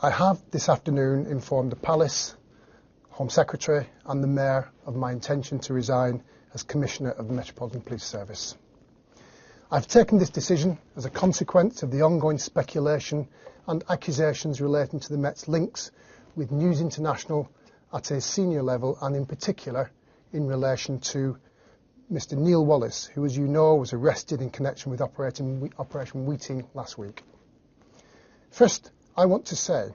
I have this afternoon informed the Palace, Home Secretary and the Mayor of my intention to resign as Commissioner of the Metropolitan Police Service. I've taken this decision as a consequence of the ongoing speculation and accusations relating to the Met's links with News International at a senior level, and in particular in relation to Mr. Neil Wallace, who, as you know, was arrested in connection with Operation Wheating last week. First, I want to say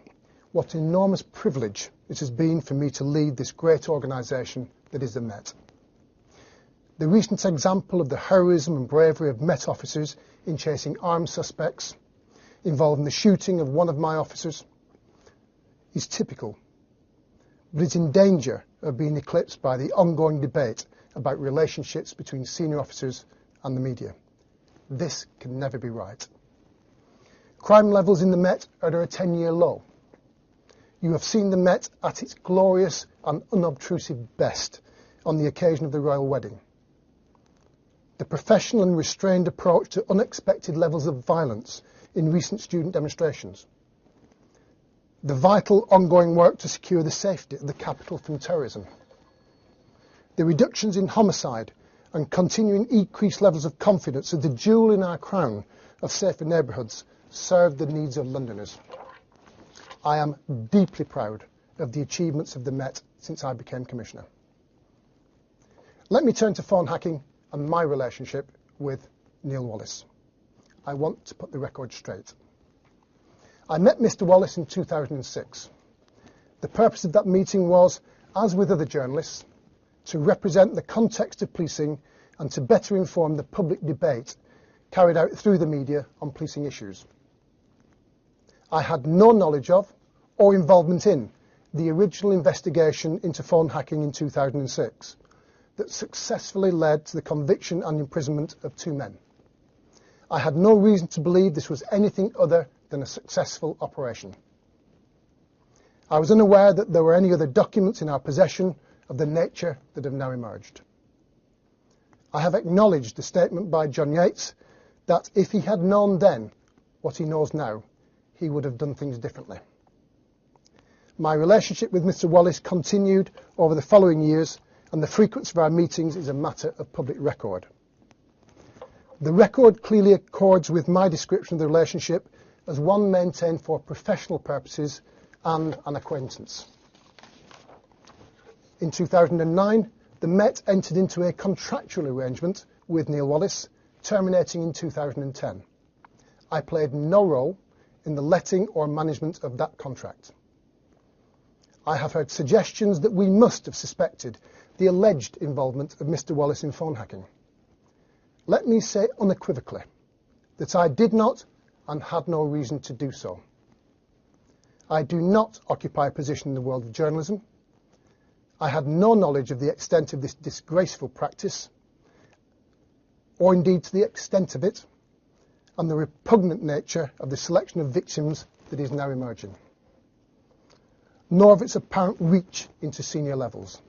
what enormous privilege it has been for me to lead this great organisation that is the Met. The recent example of the heroism and bravery of Met officers in chasing armed suspects, involving the shooting of one of my officers, is typical, but is in danger of being eclipsed by the ongoing debate about relationships between senior officers and the media. This can never be right. Crime levels in the Met are at a 10-year low. You have seen the Met at its glorious and unobtrusive best on the occasion of the royal wedding. The professional and restrained approach to unexpected levels of violence in recent student demonstrations. The vital ongoing work to secure the safety of the capital from terrorism. The reductions in homicide and continuing increased levels of confidence are the jewel in our crown of safer neighbourhoods serve the needs of Londoners. I am deeply proud of the achievements of the Met since I became Commissioner. Let me turn to phone hacking and my relationship with Neil Wallace. I want to put the record straight. I met Mr. Wallace in 2006. The purpose of that meeting was, as with other journalists, to represent the context of policing and to better inform the public debate carried out through the media on policing issues. I had no knowledge of or involvement in the original investigation into phone hacking in 2006 that successfully led to the conviction and imprisonment of 2 men. I had no reason to believe this was anything other than a successful operation. I was unaware that there were any other documents in our possession of the nature that have now emerged. I have acknowledged the statement by John Yates that if he had known then what he knows now, he would have done things differently. My relationship with Mr. Wallace continued over the following years, and the frequency of our meetings is a matter of public record. The record clearly accords with my description of the relationship as one maintained for professional purposes and an acquaintance. In 2009, the Met entered into a contractual arrangement with Neil Wallace, terminating in 2010. I played no role in the letting or management of that contract. I have heard suggestions that we must have suspected the alleged involvement of Mr. Wallace in phone hacking. Let me say unequivocally that I did not and had no reason to do so. I do not occupy a position in the world of journalism. I had no knowledge of the extent of this disgraceful practice, or indeed to the extent of it, and the repugnant nature of the selection of victims that is now emerging, nor of its apparent reach into senior levels.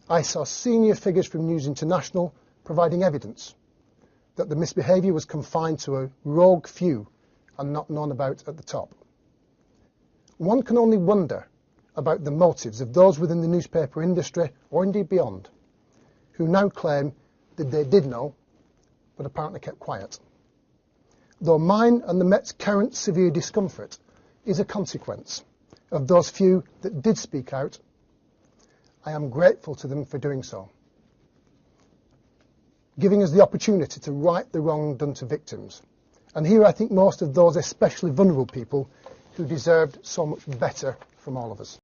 I saw senior figures from News International providing evidence that the misbehaviour was confined to a rogue few and not known about at the top. One can only wonder about the motives of those within the newspaper industry, or indeed beyond, who now claim that they did know, but apparently kept quiet. Though mine and the Met's current severe discomfort is a consequence of those few that did speak out, I am grateful to them for doing so, giving us the opportunity to right the wrong done to victims. And here I think most of those especially vulnerable people who deserved so much better from all of us.